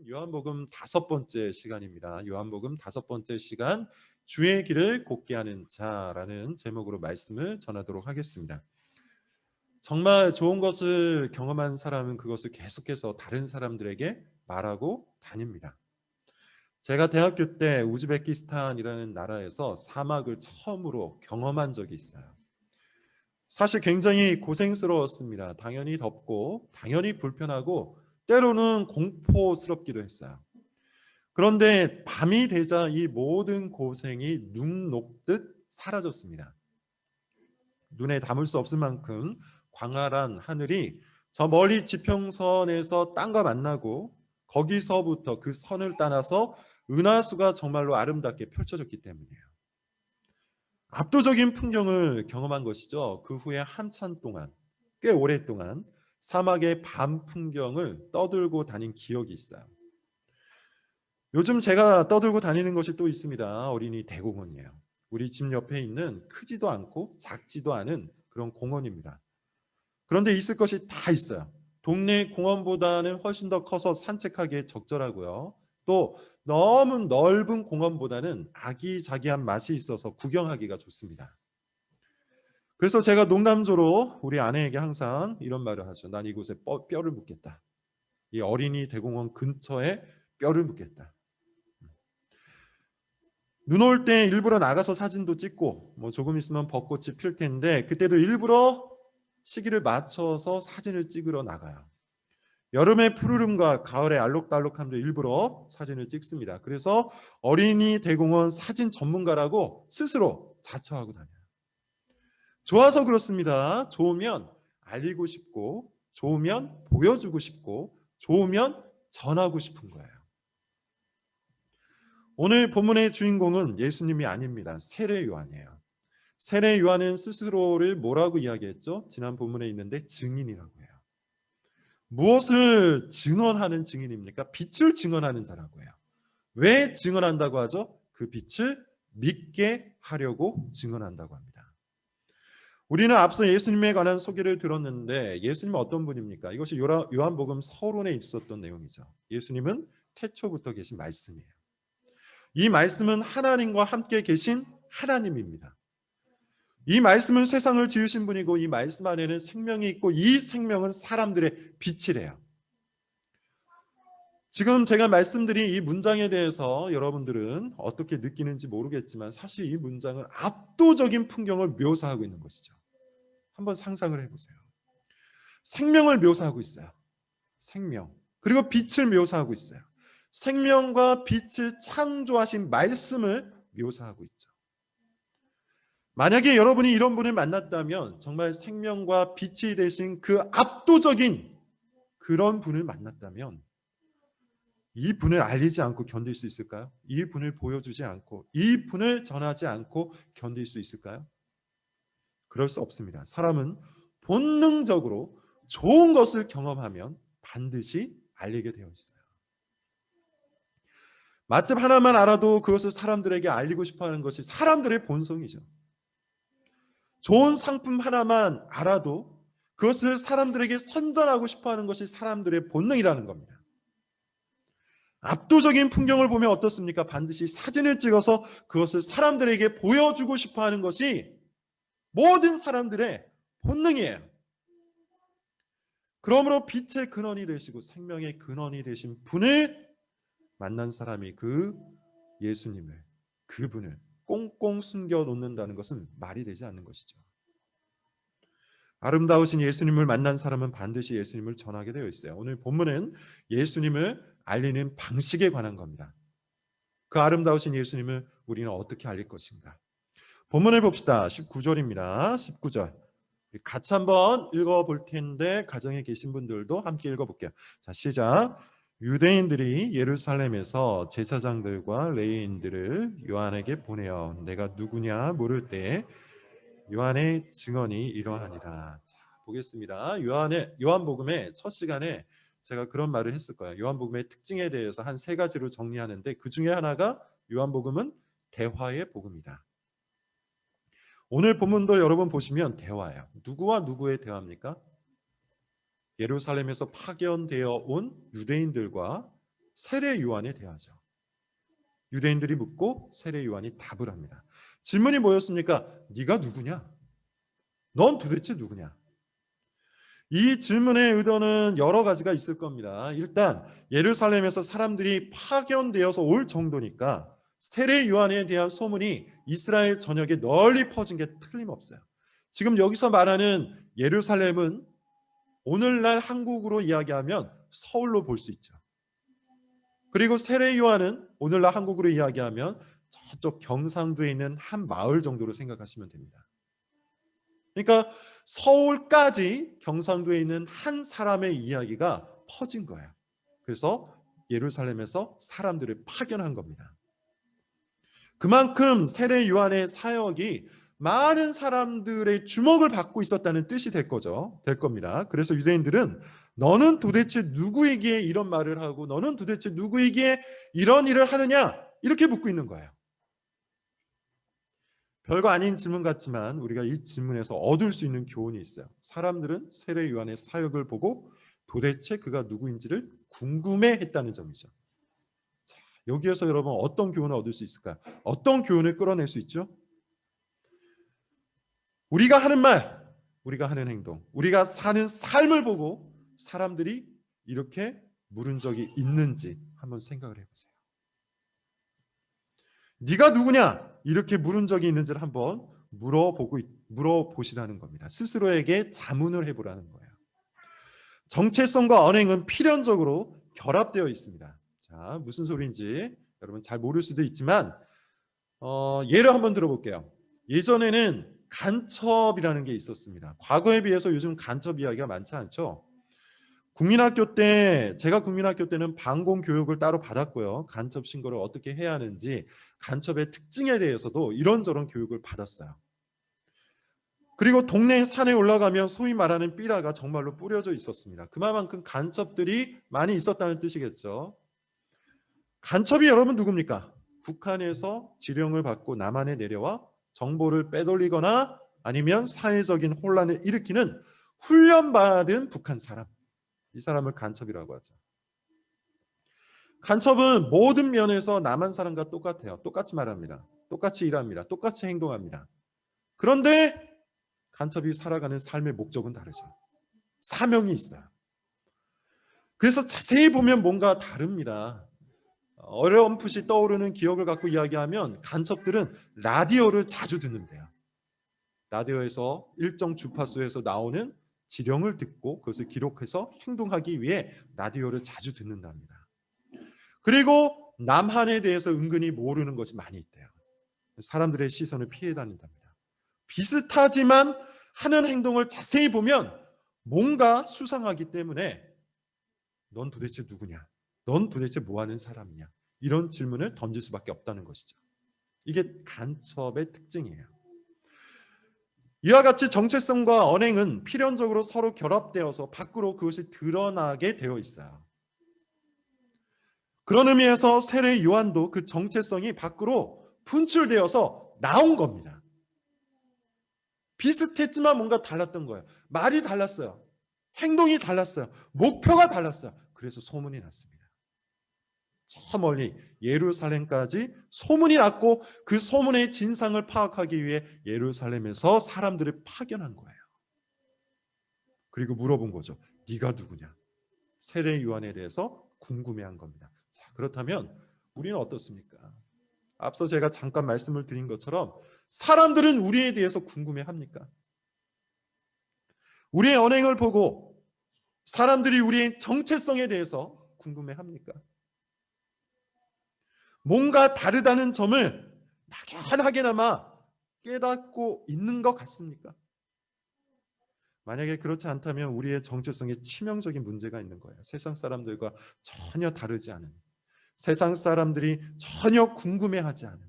요한복음 5번째 시간입니다. 요한복음 5번째 시간, 주의 길을 곱게 하는 자라는 제목으로 말씀을 전하도록 하겠습니다. 정말 좋은 것을 경험한 사람은 그것을 계속해서 다른 사람들에게 말하고 다닙니다. 제가 대학교 때 우즈베키스탄이라는 나라에서 사막을 처음으로 경험한 적이 있어요. 사실 굉장히 고생스러웠습니다. 당연히 덥고 당연히 불편하고 때로는 공포스럽기도 했어요. 그런데 밤이 되자 이 모든 고생이 눈 녹듯 사라졌습니다. 눈에 담을 수 없을 만큼 광활한 하늘이 저 멀리 지평선에서 땅과 만나고, 거기서부터 그 선을 따라서 은하수가 정말로 아름답게 펼쳐졌기 때문이에요. 압도적인 풍경을 경험한 것이죠. 그 후에 한참 동안, 꽤 오랫동안 사막의 밤 풍경을 떠들고 다닌 기억이 있어요. 요즘 제가 떠들고 다니는 것이 또 있습니다. 어린이 대공원이에요. 우리 집 옆에 있는 크지도 않고 작지도 않은 그런 공원입니다. 그런데 있을 것이 다 있어요. 동네 공원보다는 훨씬 더 커서 산책하기에 적절하고요. 또 너무 넓은 공원보다는 아기자기한 맛이 있어서 구경하기가 좋습니다. 그래서 제가 농담조로 우리 아내에게 항상 이런 말을 하죠. 난 이곳에 뼈를 묻겠다. 이 어린이 대공원 근처에 뼈를 묻겠다. 눈 올 때 일부러 나가서 사진도 찍고, 조금 있으면 벚꽃이 필 텐데 그때도 일부러 시기를 맞춰서 사진을 찍으러 나가요. 여름의 푸르름과 가을의 알록달록함도 일부러 사진을 찍습니다. 그래서 어린이 대공원 사진 전문가라고 스스로 자처하고 다녀요. 좋아서 그렇습니다. 좋으면 알리고 싶고, 좋으면 보여주고 싶고, 좋으면 전하고 싶은 거예요. 오늘 본문의 주인공은 예수님이 아닙니다. 세례 요한이에요. 세례 요한은 스스로를 뭐라고 이야기했죠? 지난 본문에 있는데 증인이라고 해요. 무엇을 증언하는 증인입니까? 빛을 증언하는 자라고 해요. 왜 증언한다고 하죠? 그 빛을 믿게 하려고 증언한다고 합니다. 우리는 앞서 예수님에 관한 소개를 들었는데 예수님은 어떤 분입니까? 이것이 요한복음 서론에 있었던 내용이죠. 예수님은 태초부터 계신 말씀이에요. 이 말씀은 하나님과 함께 계신 하나님입니다. 이 말씀은 세상을 지으신 분이고, 이 말씀 안에는 생명이 있고, 이 생명은 사람들의 빛이래요. 지금 제가 말씀드린 이 문장에 대해서 여러분들은 어떻게 느끼는지 모르겠지만 사실 이 문장은 압도적인 풍경을 묘사하고 있는 것이죠. 한번 상상을 해보세요. 생명을 묘사하고 있어요. 생명. 그리고 빛을 묘사하고 있어요. 생명과 빛을 창조하신 말씀을 묘사하고 있죠. 만약에 여러분이 이런 분을 만났다면, 정말 생명과 빛이 되신 그 압도적인 그런 분을 만났다면, 이 분을 알리지 않고 견딜 수 있을까요? 이 분을 보여주지 않고, 이 분을 전하지 않고 견딜 수 있을까요? 그럴 수 없습니다. 사람은 본능적으로 좋은 것을 경험하면 반드시 알리게 되어 있어요. 맛집 하나만 알아도 그것을 사람들에게 알리고 싶어하는 것이 사람들의 본성이죠. 좋은 상품 하나만 알아도 그것을 사람들에게 선전하고 싶어하는 것이 사람들의 본능이라는 겁니다. 압도적인 풍경을 보면 어떻습니까? 반드시 사진을 찍어서 그것을 사람들에게 보여주고 싶어하는 것이 모든 사람들의 본능이에요. 그러므로 빛의 근원이 되시고 생명의 근원이 되신 분을 만난 사람이 그 예수님을, 그분을 꽁꽁 숨겨 놓는다는 것은 말이 되지 않는 것이죠. 아름다우신 예수님을 만난 사람은 반드시 예수님을 전하게 되어 있어요. 오늘 본문은 예수님을 알리는 방식에 관한 겁니다. 그 아름다우신 예수님을 우리는 어떻게 알릴 것인가? 본문을 봅시다. 19절입니다. 19절. 같이 한번 읽어볼 텐데 가정에 계신 분들도 함께 읽어볼게요. 자, 시작. 유대인들이 예루살렘에서 제사장들과 레위인들을 요한에게 보내어 내가 누구냐 물을 때 요한의 증언이 이러하니라. 자, 보겠습니다. 요한복음의 첫 시간에 제가 그런 말을 했을 거예요. 요한복음의 특징에 대해서 한 3가지로 정리하는데 그 중에 하나가 요한복음은 대화의 복음이다. 오늘 본문도 여러분 보시면 대화예요. 누구와 누구의 대화입니까? 예루살렘에서 파견되어 온 유대인들과 세례 요한에 대하죠. 유대인들이 묻고 세례 요한이 답을 합니다. 질문이 뭐였습니까? 네가 누구냐? 넌 도대체 누구냐? 이 질문의 의도는 여러 가지가 있을 겁니다. 일단 예루살렘에서 사람들이 파견되어서 올 정도니까 세례 요한에 대한 소문이 이스라엘 전역에 널리 퍼진 게 틀림없어요. 지금 여기서 말하는 예루살렘은 오늘날 한국으로 이야기하면 서울로 볼 수 있죠. 그리고 세례 요한은 오늘날 한국으로 이야기하면 저쪽 경상도에 있는 한 마을 정도로 생각하시면 됩니다. 그러니까 서울까지 경상도에 있는 한 사람의 이야기가 퍼진 거예요. 그래서 예루살렘에서 사람들을 파견한 겁니다. 그만큼 세례 요한의 사역이 많은 사람들의 주목을 받고 있었다는 뜻이 될 겁니다. 그래서 유대인들은 너는 도대체 누구에게 이런 말을 하고 너는 도대체 누구에게 이런 일을 하느냐 이렇게 묻고 있는 거예요. 별거 아닌 질문 같지만 우리가 이 질문에서 얻을 수 있는 교훈이 있어요. 사람들은 세례 요한의 사역을 보고 도대체 그가 누구인지를 궁금해했다는 점이죠. 자, 여기에서 여러분 어떤 교훈을 얻을 수 있을까요? 어떤 교훈을 끌어낼 수 있죠? 우리가 하는 말, 우리가 하는 행동, 우리가 사는 삶을 보고 사람들이 이렇게 물은 적이 있는지 한번 생각을 해보세요. 네가 누구냐? 이렇게 물은 적이 있는지를 한번 물어보시라는 겁니다. 스스로에게 자문을 해보라는 거예요. 정체성과 언행은 필연적으로 결합되어 있습니다. 자, 무슨 소리인지 여러분 잘 모를 수도 있지만 예를 한번 들어볼게요. 예전에는 간첩이라는 게 있었습니다. 과거에 비해서 요즘 간첩 이야기가 많지 않죠. 제가 국민학교 때는 방공 교육을 따로 받았고요. 간첩 신고를 어떻게 해야 하는지, 간첩의 특징에 대해서도 이런저런 교육을 받았어요. 그리고 동네 산에 올라가면 소위 말하는 삐라가 정말로 뿌려져 있었습니다. 그만큼 간첩들이 많이 있었다는 뜻이겠죠. 간첩이 여러분 누굽니까? 북한에서 지령을 받고 남한에 내려와 정보를 빼돌리거나 아니면 사회적인 혼란을 일으키는 훈련받은 북한 사람. 이 사람을 간첩이라고 하죠. 간첩은 모든 면에서 남한 사람과 똑같아요. 똑같이 말합니다. 똑같이 일합니다. 똑같이 행동합니다. 그런데 간첩이 살아가는 삶의 목적은 다르죠. 사명이 있어요. 그래서 자세히 보면 뭔가 다릅니다. 어렴풋이 떠오르는 기억을 갖고 이야기하면 간첩들은 라디오를 자주 듣는데요. 라디오에서 일정 주파수에서 나오는 지령을 듣고 그것을 기록해서 행동하기 위해 라디오를 자주 듣는답니다. 그리고 남한에 대해서 은근히 모르는 것이 많이 있대요. 사람들의 시선을 피해 다닌답니다. 비슷하지만 하는 행동을 자세히 보면 뭔가 수상하기 때문에 넌 도대체 누구냐? 넌 도대체 뭐 하는 사람이냐? 이런 질문을 던질 수밖에 없다는 것이죠. 이게 간첩의 특징이에요. 이와 같이 정체성과 언행은 필연적으로 서로 결합되어서 밖으로 그것이 드러나게 되어 있어요. 그런 의미에서 세례 요한도 그 정체성이 밖으로 분출되어서 나온 겁니다. 비슷했지만 뭔가 달랐던 거예요. 말이 달랐어요. 행동이 달랐어요. 목표가 달랐어요. 그래서 소문이 났습니다. 저 멀리 예루살렘까지 소문이 났고 그 소문의 진상을 파악하기 위해 예루살렘에서 사람들을 파견한 거예요. 그리고 물어본 거죠. 네가 누구냐? 세례 요한에 대해서 궁금해한 겁니다. 자, 그렇다면 우리는 어떻습니까? 앞서 제가 잠깐 말씀을 드린 것처럼 사람들은 우리에 대해서 궁금해합니까? 우리의 언행을 보고 사람들이 우리의 정체성에 대해서 궁금해합니까? 뭔가 다르다는 점을 막연하게나마 깨닫고 있는 것 같습니까? 만약에 그렇지 않다면 우리의 정체성에 치명적인 문제가 있는 거예요. 세상 사람들과 전혀 다르지 않은, 세상 사람들이 전혀 궁금해하지 않은,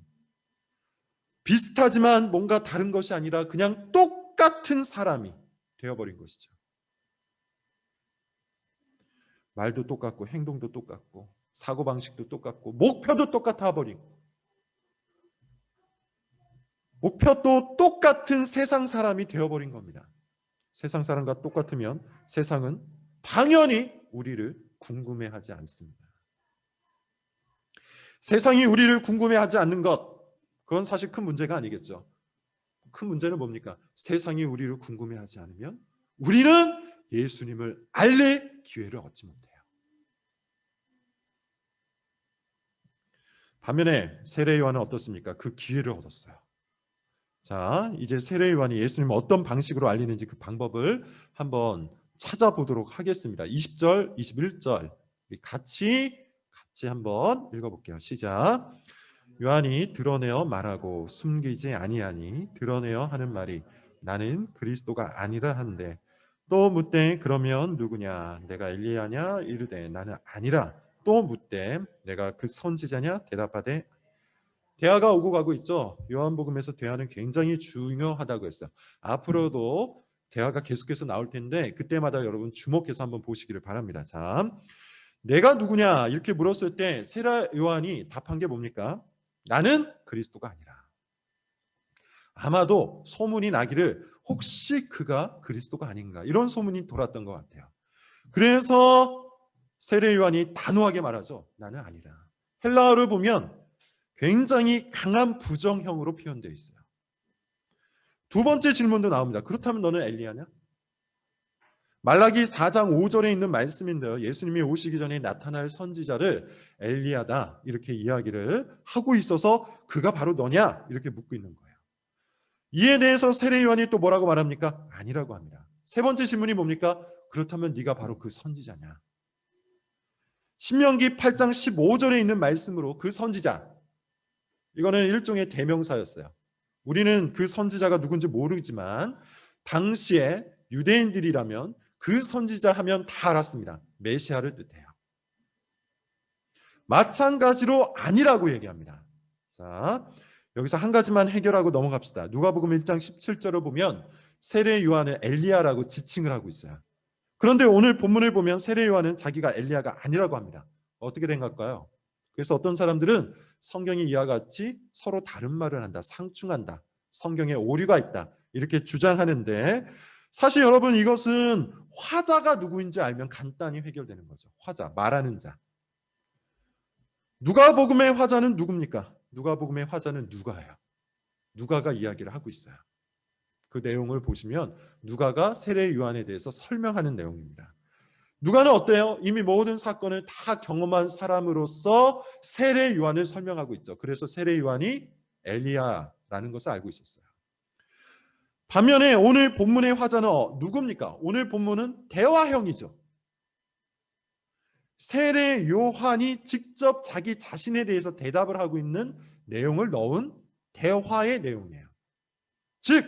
비슷하지만 뭔가 다른 것이 아니라 그냥 똑같은 사람이 되어버린 것이죠. 말도 똑같고 행동도 똑같고 사고방식도 똑같고 목표도 똑같아 버리고 목표도 똑같은 세상 사람이 되어버린 겁니다. 세상 사람과 똑같으면 세상은 당연히 우리를 궁금해하지 않습니다. 세상이 우리를 궁금해하지 않는 것, 그건 사실 큰 문제가 아니겠죠. 큰 문제는 뭡니까? 세상이 우리를 궁금해하지 않으면 우리는 예수님을 알릴 기회를 얻지 못해요. 반면에 세례 요한은 어떻습니까? 그 기회를 얻었어요. 자, 이제 세례 요한이 예수님을 어떤 방식으로 알리는지 그 방법을 한번 찾아보도록 하겠습니다. 20절, 21절 같이 한번 읽어볼게요. 시작. 요한이 드러내어 말하고 숨기지 아니하니 드러내어 하는 말이 나는 그리스도가 아니라 한데 또 묻되 그러면 누구냐 내가 엘리야냐 이르되 나는 아니라 또 묻되 내가 그 선지자냐 대답하되 대화가 오고 가고 있죠. 요한복음에서 대화는 굉장히 중요하다고 했어요. 앞으로도 대화가 계속해서 나올 텐데 그때마다 여러분 주목해서 한번 보시기를 바랍니다. 자, 내가 누구냐 이렇게 물었을 때 세례 요한이 답한 게 뭡니까? 나는 그리스도가 아니라. 아마도 소문이 나기를 혹시 그가 그리스도가 아닌가 이런 소문이 돌았던 것 같아요. 그래서 세례 요한이 단호하게 말하죠. 나는 아니라. 헬라어를 보면 굉장히 강한 부정형으로 표현되어 있어요. 두 번째 질문도 나옵니다. 그렇다면 너는 엘리야냐? 말라기 4장 5절에 있는 말씀인데요. 예수님이 오시기 전에 나타날 선지자를 엘리야다 이렇게 이야기를 하고 있어서 그가 바로 너냐? 이렇게 묻고 있는 거예요. 이에 대해서 세례 요한이 또 뭐라고 말합니까? 아니라고 합니다. 세 번째 질문이 뭡니까? 그렇다면 네가 바로 그 선지자냐? 신명기 8장 15절에 있는 말씀으로 그 선지자, 이거는 일종의 대명사였어요. 우리는 그 선지자가 누군지 모르지만 당시에 유대인들이라면 그 선지자 하면 다 알았습니다. 메시아를 뜻해요. 마찬가지로 아니라고 얘기합니다. 자, 여기서 한 가지만 해결하고 넘어갑시다. 누가복음 1장 17절을 보면 세례 요한을 엘리야라고 지칭을 하고 있어요. 그런데 오늘 본문을 보면 세례 요한은 자기가 엘리야가 아니라고 합니다. 어떻게 된 걸까요? 그래서 어떤 사람들은 성경이 이와 같이 서로 다른 말을 한다, 상충한다, 성경에 오류가 있다 이렇게 주장하는데 사실 여러분 이것은 화자가 누구인지 알면 간단히 해결되는 거죠. 화자, 말하는 자. 누가복음의 화자는 누굽니까? 누가복음의 화자는 누가예요. 누가가 이야기를 하고 있어요. 그 내용을 보시면 누가가 세례 요한에 대해서 설명하는 내용입니다. 누가는 어때요? 이미 모든 사건을 다 경험한 사람으로서 세례 요한을 설명하고 있죠. 그래서 세례 요한이 엘리야라는 것을 알고 있었어요. 반면에 오늘 본문의 화자는 누굽니까? 오늘 본문은 대화형이죠. 세례 요한이 직접 자기 자신에 대해서 대답을 하고 있는 내용을 넣은 대화의 내용이에요. 즉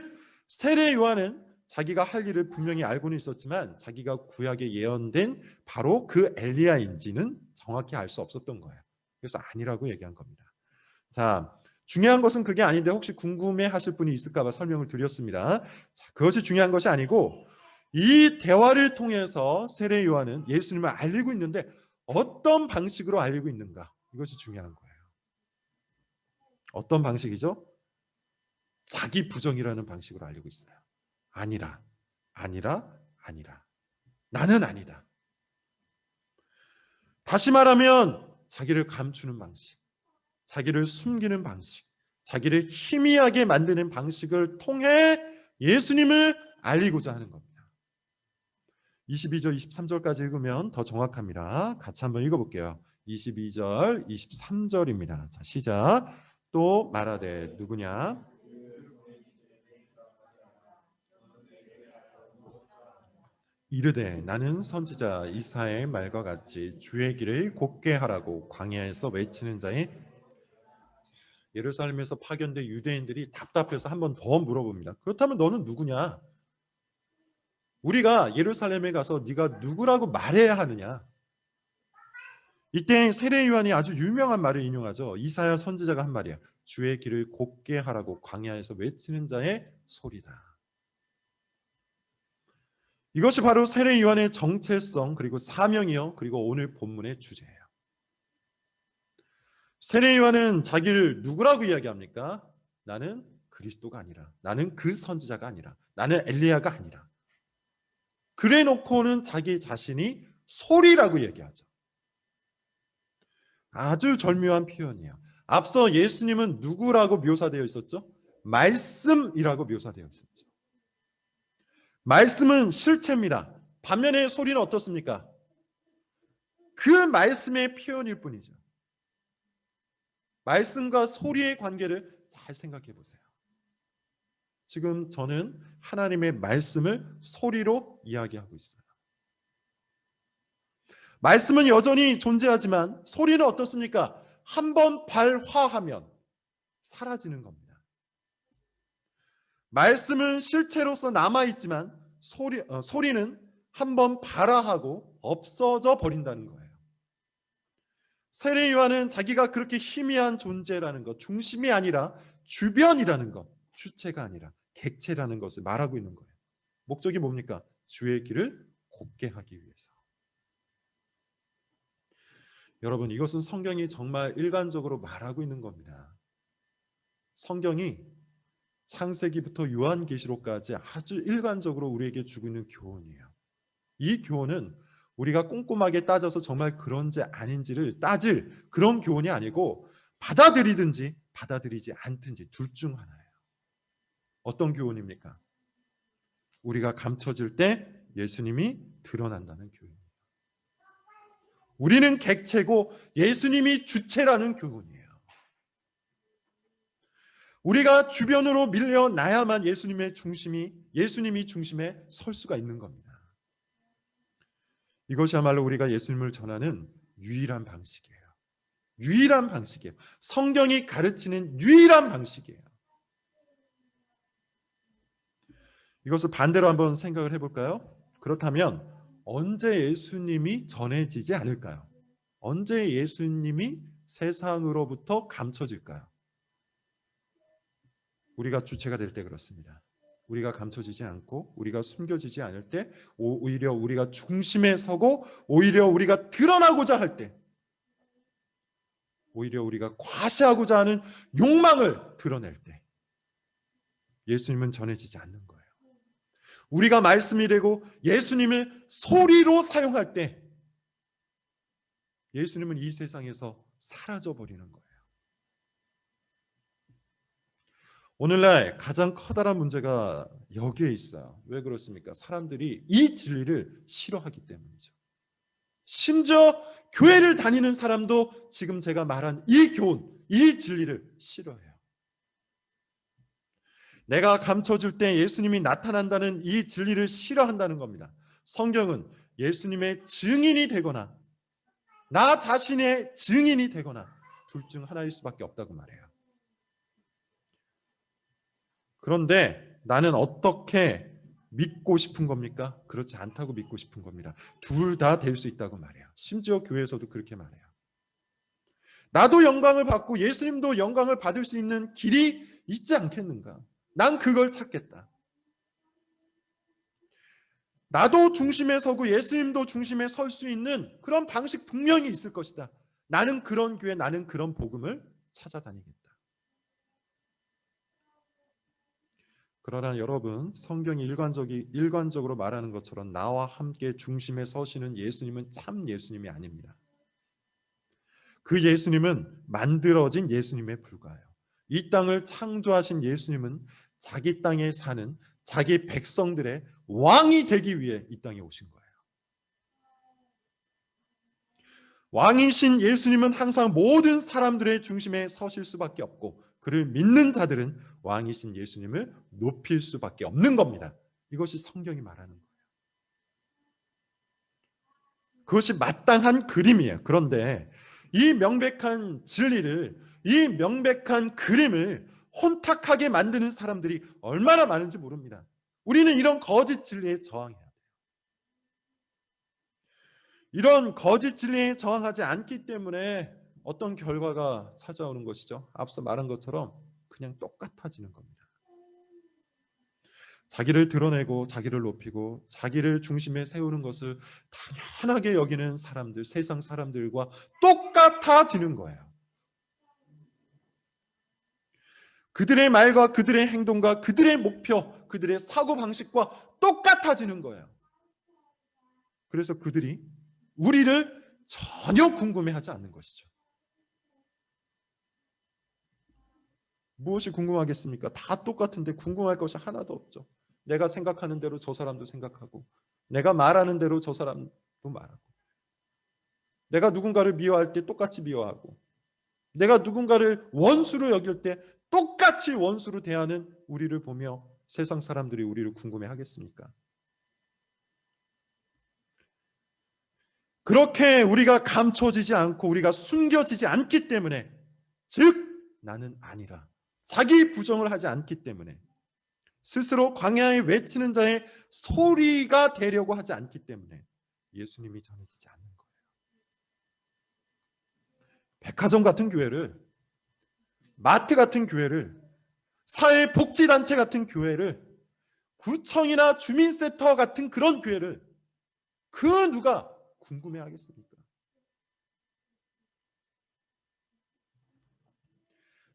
세례 요한은 자기가 할 일을 분명히 알고는 있었지만 자기가 구약에 예언된 바로 그 엘리야인지는 정확히 알 수 없었던 거예요. 그래서 아니라고 얘기한 겁니다. 자, 중요한 것은 그게 아닌데 혹시 궁금해하실 분이 있을까 봐 설명을 드렸습니다. 자, 그것이 중요한 것이 아니고 이 대화를 통해서 세례 요한은 예수님을 알리고 있는데 어떤 방식으로 알리고 있는가? 이것이 중요한 거예요. 어떤 방식이죠? 자기 부정이라는 방식으로 알리고 있어요. 아니라, 아니라, 아니라. 나는 아니다. 다시 말하면 자기를 감추는 방식, 자기를 숨기는 방식, 자기를 희미하게 만드는 방식을 통해 예수님을 알리고자 하는 겁니다. 22절, 23절까지 읽으면 더 정확합니다. 같이 한번 읽어볼게요. 22절, 23절입니다. 자, 시작. 또 말하되 누구냐? 이르되 나는 선지자 이사야의 말과 같이 주의 길을 곧게 하라고 광야에서 외치는 자의 예루살렘에서 파견된 유대인들이 답답해서 한 번 더 물어봅니다. 그렇다면 너는 누구냐? 우리가 예루살렘에 가서 네가 누구라고 말해야 하느냐? 이때 세례 요한이 아주 유명한 말을 인용하죠. 이사야 선지자가 한 말이야. 주의 길을 곧게 하라고 광야에서 외치는 자의 소리다. 이것이 바로 세례 요한의 정체성 그리고 사명이요 그리고 오늘 본문의 주제예요. 세례 요한은 자기를 누구라고 이야기합니까? 나는 그리스도가 아니라, 나는 그 선지자가 아니라, 나는 엘리야가 아니라. 그래 놓고는 자기 자신이 소리라고 얘기하죠. 아주 절묘한 표현이에요. 앞서 예수님은 누구라고 묘사되어 있었죠? 말씀이라고 묘사되어 있었죠. 말씀은 실체입니다. 반면에 소리는 어떻습니까? 그 말씀의 표현일 뿐이죠. 말씀과 소리의 관계를 잘 생각해 보세요. 지금 저는 하나님의 말씀을 소리로 이야기하고 있어요. 말씀은 여전히 존재하지만 소리는 어떻습니까? 한번 발화하면 사라지는 겁니다. 말씀은 실체로서 남아있지만 소리는 한번 발화하고 없어져 버린다는 거예요. 세례 요한은 자기가 그렇게 희미한 존재라는 것, 중심이 아니라 주변이라는 것, 주체가 아니라 객체라는 것을 말하고 있는 거예요. 목적이 뭡니까? 주의 길을 곱게 하기 위해서. 여러분, 이것은 성경이 정말 일관적으로 말하고 있는 겁니다. 성경이 창세기부터 요한계시록까지 아주 일관적으로 우리에게 주고 있는 교훈이에요. 이 교훈은 우리가 꼼꼼하게 따져서 정말 그런지 아닌지를 따질 그런 교훈이 아니고 받아들이든지 받아들이지 않든지 둘 중 하나예요. 어떤 교훈입니까? 우리가 감춰질 때 예수님이 드러난다는 교훈입니다. 우리는 객체고 예수님이 주체라는 교훈이에요. 우리가 주변으로 밀려나야만 예수님이 중심에 설 수가 있는 겁니다. 이것이야말로 우리가 예수님을 전하는 유일한 방식이에요. 유일한 방식이에요. 성경이 가르치는 유일한 방식이에요. 이것을 반대로 한번 생각을 해볼까요? 그렇다면 언제 예수님이 전해지지 않을까요? 언제 예수님이 세상으로부터 감춰질까요? 우리가 주체가 될 때 그렇습니다. 우리가 감춰지지 않고 우리가 숨겨지지 않을 때, 오히려 우리가 중심에 서고 오히려 우리가 드러나고자 할 때, 오히려 우리가 과시하고자 하는 욕망을 드러낼 때 예수님은 전해지지 않는 거예요. 우리가 말씀이 되고 예수님을 소리로 사용할 때 예수님은 이 세상에서 사라져버리는 거예요. 오늘날 가장 커다란 문제가 여기에 있어요. 왜 그렇습니까? 사람들이 이 진리를 싫어하기 때문이죠. 심지어 교회를 다니는 사람도 지금 제가 말한 이 교훈, 이 진리를 싫어해요. 내가 감춰질 때 예수님이 나타난다는 이 진리를 싫어한다는 겁니다. 성경은 예수님의 증인이 되거나 나 자신의 증인이 되거나 둘 중 하나일 수밖에 없다고 말해요. 그런데 나는 어떻게 믿고 싶은 겁니까? 그렇지 않다고 믿고 싶은 겁니다. 둘 다 될 수 있다고 말해요. 심지어 교회에서도 그렇게 말해요. 나도 영광을 받고 예수님도 영광을 받을 수 있는 길이 있지 않겠는가? 난 그걸 찾겠다. 나도 중심에 서고 예수님도 중심에 설 수 있는 그런 방식 분명히 있을 것이다. 나는 그런 교회, 나는 그런 복음을 찾아다니겠다. 그러나 여러분, 성경이 일관적으로 말하는 것처럼 나와 함께 중심에 서시는 예수님은 참 예수님이 아닙니다. 그 예수님은 만들어진 예수님에 불과해요. 이 땅을 창조하신 예수님은 자기 땅에 사는 자기 백성들의 왕이 되기 위해 이 땅에 오신 거예요. 왕이신 예수님은 항상 모든 사람들의 중심에 서실 수밖에 없고 그를 믿는 자들은 왕이신 예수님을 높일 수밖에 없는 겁니다. 이것이 성경이 말하는 거예요. 그것이 마땅한 그림이에요. 그런데 이 명백한 진리를, 이 명백한 그림을 혼탁하게 만드는 사람들이 얼마나 많은지 모릅니다. 우리는 이런 거짓 진리에 저항해야 돼요. 이런 거짓 진리에 저항하지 않기 때문에 어떤 결과가 찾아오는 것이죠. 앞서 말한 것처럼 그냥 똑같아지는 겁니다. 자기를 드러내고 자기를 높이고 자기를 중심에 세우는 것을 당연하게 여기는 사람들, 세상 사람들과 똑같아지는 거예요. 그들의 말과 그들의 행동과 그들의 목표, 그들의 사고방식과 똑같아지는 거예요. 그래서 그들이 우리를 전혀 궁금해하지 않는 것이죠. 무엇이 궁금하겠습니까? 다 똑같은데 궁금할 것이 하나도 없죠. 내가 생각하는 대로 저 사람도 생각하고, 내가 말하는 대로 저 사람도 말하고, 내가 누군가를 미워할 때 똑같이 미워하고, 내가 누군가를 원수로 여길 때 똑같이 원수로 대하는 우리를 보며 세상 사람들이 우리를 궁금해하겠습니까? 그렇게 우리가 감춰지지 않고 우리가 숨겨지지 않기 때문에, 즉 나는 아니라 자기 부정을 하지 않기 때문에, 스스로 광야에 외치는 자의 소리가 되려고 하지 않기 때문에 예수님이 전해지지 않는 거예요. 백화점 같은 교회를, 마트 같은 교회를, 사회복지단체 같은 교회를, 구청이나 주민센터 같은 그런 교회를 그 누가 궁금해하겠습니까?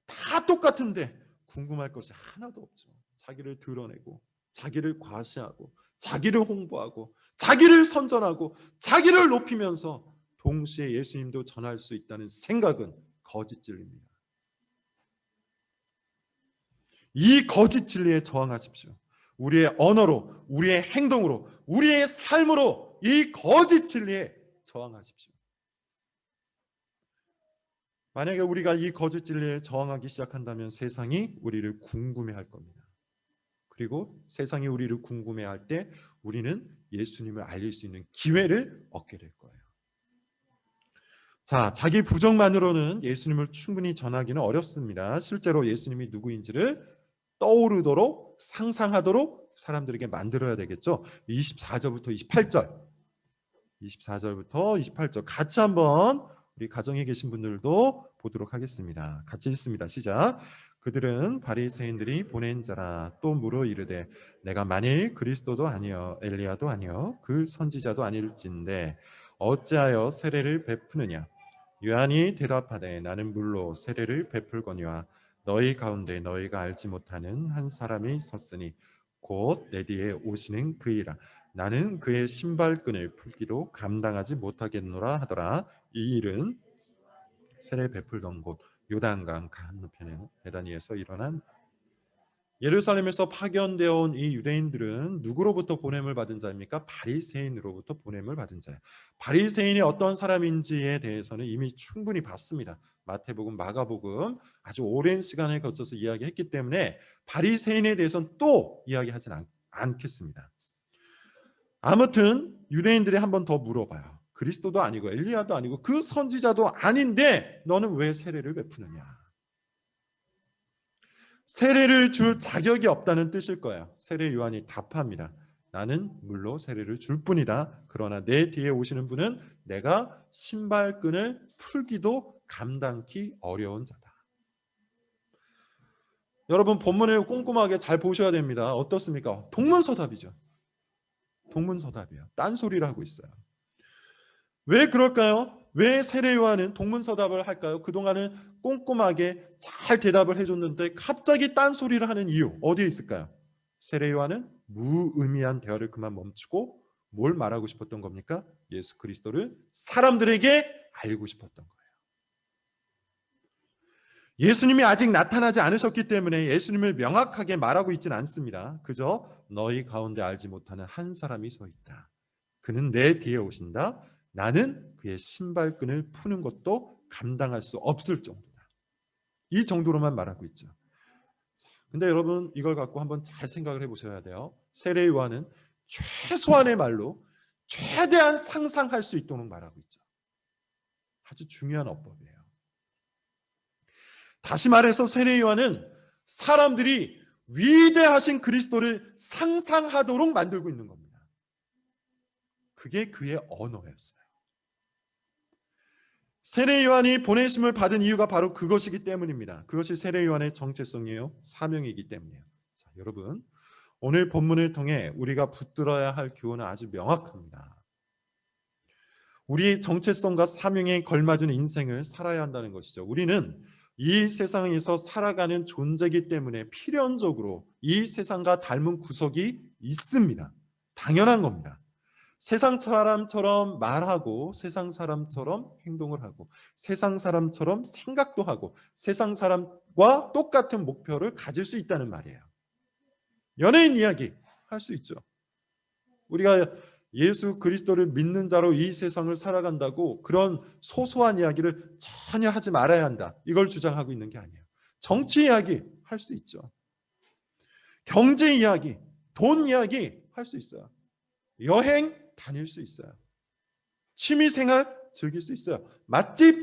다 똑같은데 궁금할 것이 하나도 없죠. 자기를 드러내고, 자기를 과시하고, 자기를 홍보하고, 자기를 선전하고, 자기를 높이면서 동시에 예수님도 전할 수 있다는 생각은 거짓 진리입니다. 이 거짓 진리에 저항하십시오. 우리의 언어로, 우리의 행동으로, 우리의 삶으로 이 거짓 진리에 저항하십시오. 만약에 우리가 이 거짓 진리에 저항하기 시작한다면 세상이 우리를 궁금해할 겁니다. 그리고 세상이 우리를 궁금해할 때 우리는 예수님을 알릴 수 있는 기회를 얻게 될 거예요. 자, 자기 부정만으로는 예수님을 충분히 전하기는 어렵습니다. 실제로 예수님이 누구인지를 떠오르도록, 상상하도록 사람들에게 만들어야 되겠죠. 24절부터 28절, 24절부터 28절 같이 한번 우리 가정에 계신 분들도 보도록 하겠습니다. 같이 읽습니다. 시작. 그들은 바리새인들이 보낸 자라. 또 물어 이르되 내가 만일 그리스도도 아니여 엘리야도 아니여 그 선지자도 아닐진데 어찌하여 세례를 베푸느냐. 요한이 대답하되 나는 물로 세례를 베풀거니와 너희 가운데 너희가 알지 못하는 한 사람이 섰으니 곧 내 뒤에 오시는 그이라. 나는 그의 신발끈을 풀기도 감당하지 못하겠노라 하더라. 이 일은 세례 베풀던 곳 요단강 건너편에 베다니에서 일어난. 예루살렘에서 파견되어 온 이 유대인들은 누구로부터 보냄을 받은 자입니까? 바리새인으로부터 보냄을 받은 자예요. 바리새인이 어떤 사람인지에 대해서는 이미 충분히 봤습니다. 마태복음, 마가복음 아주 오랜 시간을 거쳐서 이야기했기 때문에 바리새인에 대해서는 또 이야기하지는 않겠습니다. 아무튼 유대인들이 한 번 더 물어봐요. 그리스도도 아니고 엘리야도 아니고 그 선지자도 아닌데 너는 왜 세례를 베푸느냐. 세례를 줄 자격이 없다는 뜻일 거예요. 세례 요한이 답합니다. 나는 물로 세례를 줄 뿐이다. 그러나 내 뒤에 오시는 분은 내가 신발끈을 풀기도 감당기 어려운 자다. 여러분 본문을 꼼꼼하게 잘 보셔야 됩니다. 어떻습니까? 동문서답이죠. 동문서답이에요. 딴소리를 하고 있어요. 왜 그럴까요? 왜 세례 요한은 동문서답을 할까요? 그동안은 꼼꼼하게 잘 대답을 해줬는데 갑자기 딴소리를 하는 이유 어디에 있을까요? 세례 요한은 무의미한 대화를 그만 멈추고 뭘 말하고 싶었던 겁니까? 예수 그리스도를 사람들에게 알고 싶었던 거예요. 예수님이 아직 나타나지 않으셨기 때문에 예수님을 명확하게 말하고 있지는 않습니다. 그저 너희 가운데 알지 못하는 한 사람이 서 있다. 그는 내 뒤에 오신다. 나는 그의 신발끈을 푸는 것도 감당할 수 없을 정도다. 이 정도로만 말하고 있죠. 근데 여러분 이걸 갖고 한번 잘 생각을 해보셔야 돼요. 세례 요한은 최소한의 말로 최대한 상상할 수 있도록 말하고 있죠. 아주 중요한 어법이에요. 다시 말해서 세례 요한은 사람들이 위대하신 그리스도를 상상하도록 만들고 있는 겁니다. 그게 그의 언어였어요. 세례 요한이 보내심을 받은 이유가 바로 그것이기 때문입니다. 그것이 세례 요한의 정체성이에요. 사명이기 때문이에요. 자, 여러분 오늘 본문을 통해 우리가 붙들어야 할 교훈은 아주 명확합니다. 우리의 정체성과 사명에 걸맞은 인생을 살아야 한다는 것이죠. 우리는 이 세상에서 살아가는 존재이기 때문에 필연적으로 이 세상과 닮은 구석이 있습니다. 당연한 겁니다. 세상 사람처럼 말하고 세상 사람처럼 행동을 하고 세상 사람처럼 생각도 하고 세상 사람과 똑같은 목표를 가질 수 있다는 말이에요. 연예인 이야기 할 수 있죠. 우리가 예수 그리스도를 믿는 자로 이 세상을 살아간다고 그런 소소한 이야기를 전혀 하지 말아야 한다, 이걸 주장하고 있는 게 아니에요. 정치 이야기 할 수 있죠. 경제 이야기, 돈 이야기 할 수 있어요. 여행 다닐 수 있어요. 취미 생활 즐길 수 있어요. 맛집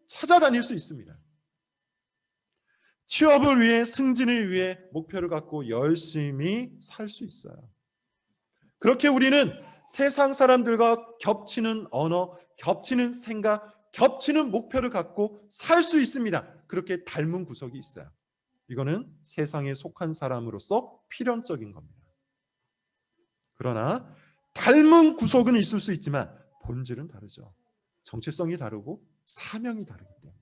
찾아다닐 수 있습니다. 취업을 위해, 승진을 위해 목표를 갖고 열심히 살 수 있어요. 그렇게 우리는 세상 사람들과 겹치는 언어, 겹치는 생각, 겹치는 목표를 갖고 살 수 있습니다. 그렇게 닮은 구석이 있어요. 이거는 세상에 속한 사람으로서 필연적인 겁니다. 그러나 닮은 구석은 있을 수 있지만 본질은 다르죠. 정체성이 다르고 사명이 다르기 때문에.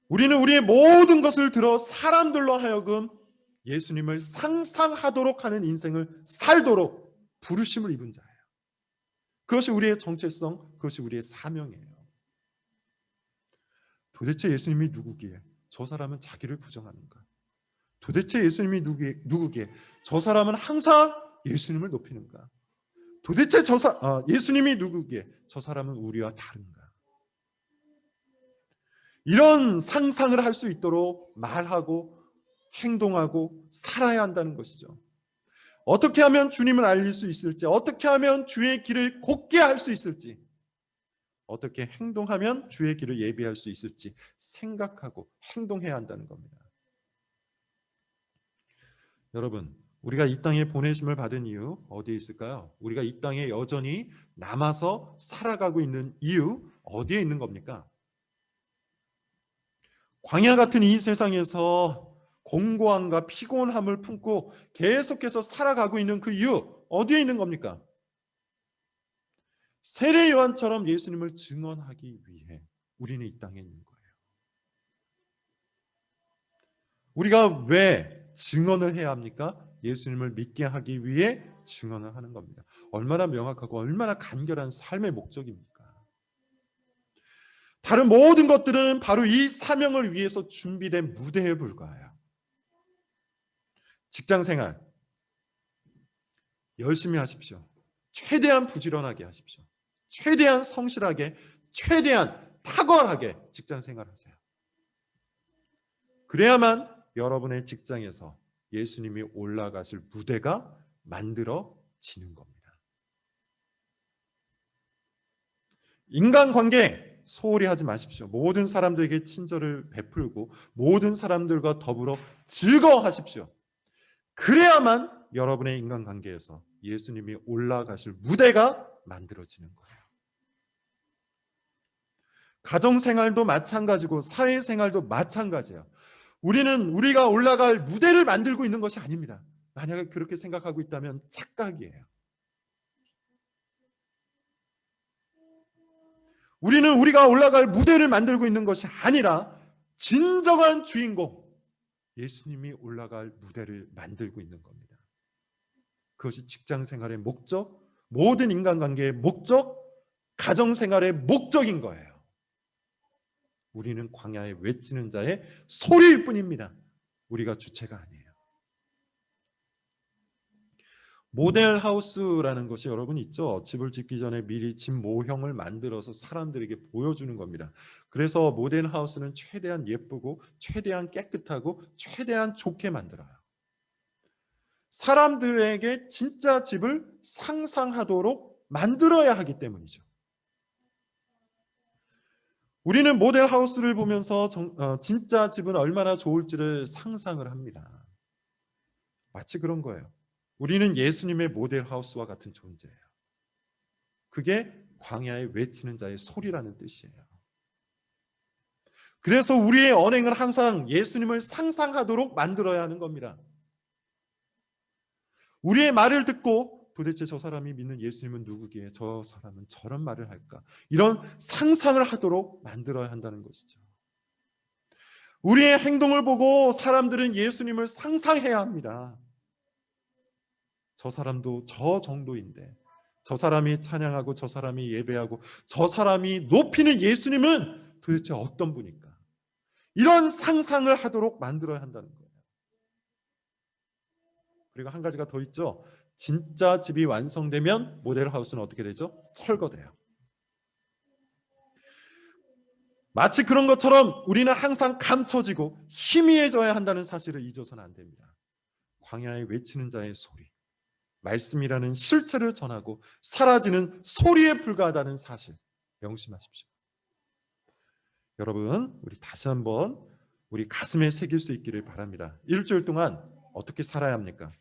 우리는 우리의 모든 것을 들어 사람들로 하여금 예수님을 상상하도록 하는 인생을 살도록 부르심을 입은 자예요. 그것이 우리의 정체성, 그것이 우리의 사명이에요. 도대체 예수님이 누구기에 저 사람은 자기를 부정하는가? 도대체 예수님이 누구기에 저 사람은 항상 예수님을 높이는가? 도대체 예수님이 누구기에 저 사람은 우리와 다른가? 이런 상상을 할 수 있도록 말하고 행동하고 살아야 한다는 것이죠. 어떻게 하면 주님을 알릴 수 있을지, 어떻게 하면 주의 길을 곱게 할 수 있을지, 어떻게 행동하면 주의 길을 예비할 수 있을지 생각하고 행동해야 한다는 겁니다. 여러분, 우리가 이 땅에 보내심을 받은 이유 어디에 있을까요? 우리가 이 땅에 여전히 남아서 살아가고 있는 이유 어디에 있는 겁니까? 광야 같은 이 세상에서 공고함과 피곤함을 품고 계속해서 살아가고 있는 그 이유 어디에 있는 겁니까? 세례 요한처럼 예수님을 증언하기 위해 우리는 이 땅에 있는 거예요. 우리가 왜 증언을 해야 합니까? 예수님을 믿게 하기 위해 증언을 하는 겁니다. 얼마나 명확하고 얼마나 간결한 삶의 목적입니까? 다른 모든 것들은 바로 이 사명을 위해서 준비된 무대에 불과해요. 직장 생활 열심히 하십시오. 최대한 부지런하게 하십시오. 최대한 성실하게, 최대한 탁월하게 직장 생활하세요. 그래야만 여러분의 직장에서 예수님이 올라가실 무대가 만들어지는 겁니다. 인간관계 소홀히 하지 마십시오. 모든 사람들에게 친절을 베풀고 모든 사람들과 더불어 즐거워하십시오. 그래야만 여러분의 인간관계에서 예수님이 올라가실 무대가 만들어지는 거예요. 가정생활도 마찬가지고 사회생활도 마찬가지예요. 우리는 우리가 올라갈 무대를 만들고 있는 것이 아닙니다. 만약에 그렇게 생각하고 있다면 착각이에요. 우리는 우리가 올라갈 무대를 만들고 있는 것이 아니라 진정한 주인공 예수님이 올라갈 무대를 만들고 있는 겁니다. 그것이 직장생활의 목적, 모든 인간관계의 목적, 가정생활의 목적인 거예요. 우리는 광야에 외치는 자의 소리일 뿐입니다. 우리가 주체가 아니에요. 모델하우스라는 것이 여러분 있죠. 집을 짓기 전에 미리 집 모형을 만들어서 사람들에게 보여주는 겁니다. 그래서 모델하우스는 최대한 예쁘고 최대한 깨끗하고 최대한 좋게 만들어요. 사람들에게 진짜 집을 상상하도록 만들어야 하기 때문이죠. 우리는 모델하우스를 보면서 진짜 집은 얼마나 좋을지를 상상을 합니다. 마치 그런 거예요. 우리는 예수님의 모델하우스와 같은 존재예요. 그게 광야에 외치는 자의 소리라는 뜻이에요. 그래서 우리의 언행은 항상 예수님을 상상하도록 만들어야 하는 겁니다. 우리의 말을 듣고 도대체 저 사람이 믿는 예수님은 누구기에 저 사람은 저런 말을 할까? 이런 상상을 하도록 만들어야 한다는 것이죠. 우리의 행동을 보고 사람들은 예수님을 상상해야 합니다. 저 사람도 저 정도인데, 저 사람이 찬양하고 저 사람이 예배하고 저 사람이 높이는 예수님은 도대체 어떤 분일까? 이런 상상을 하도록 만들어야 한다는 거예요. 그리고 한 가지가 더 있죠. 진짜 집이 완성되면 모델하우스는 어떻게 되죠? 철거돼요. 마치 그런 것처럼 우리는 항상 감춰지고 희미해져야 한다는 사실을 잊어서는 안 됩니다. 광야에 외치는 자의 소리, 말씀이라는 실체를 전하고 사라지는 소리에 불과하다는 사실 명심하십시오. 여러분, 우리 다시 한번 우리 가슴에 새길 수 있기를 바랍니다. 일주일 동안 어떻게 살아야 합니까?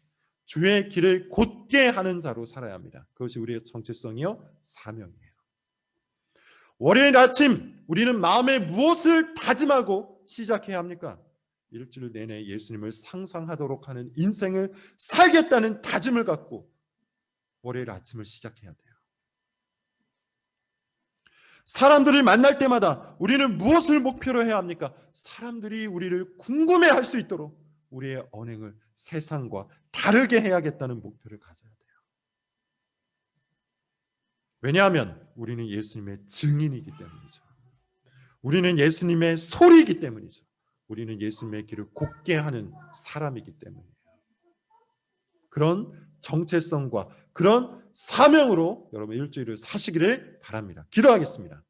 주의 길을 곧게 하는 자로 살아야 합니다. 그것이 우리의 정체성이요 사명이에요. 월요일 아침 우리는 마음에 무엇을 다짐하고 시작해야 합니까? 일주일 내내 예수님을 상상하도록 하는 인생을 살겠다는 다짐을 갖고 월요일 아침을 시작해야 돼요. 사람들을 만날 때마다 우리는 무엇을 목표로 해야 합니까? 사람들이 우리를 궁금해할 수 있도록 우리의 언행을 세상과 다르게 해야겠다는 목표를 가져야 돼요. 왜냐하면 우리는 예수님의 증인이기 때문이죠. 우리는 예수님의 소리이기 때문이죠. 우리는 예수님의 길을 곧게 하는 사람이기 때문이에요. 그런 정체성과 그런 사명으로 여러분 일주일을 사시기를 바랍니다. 기도하겠습니다.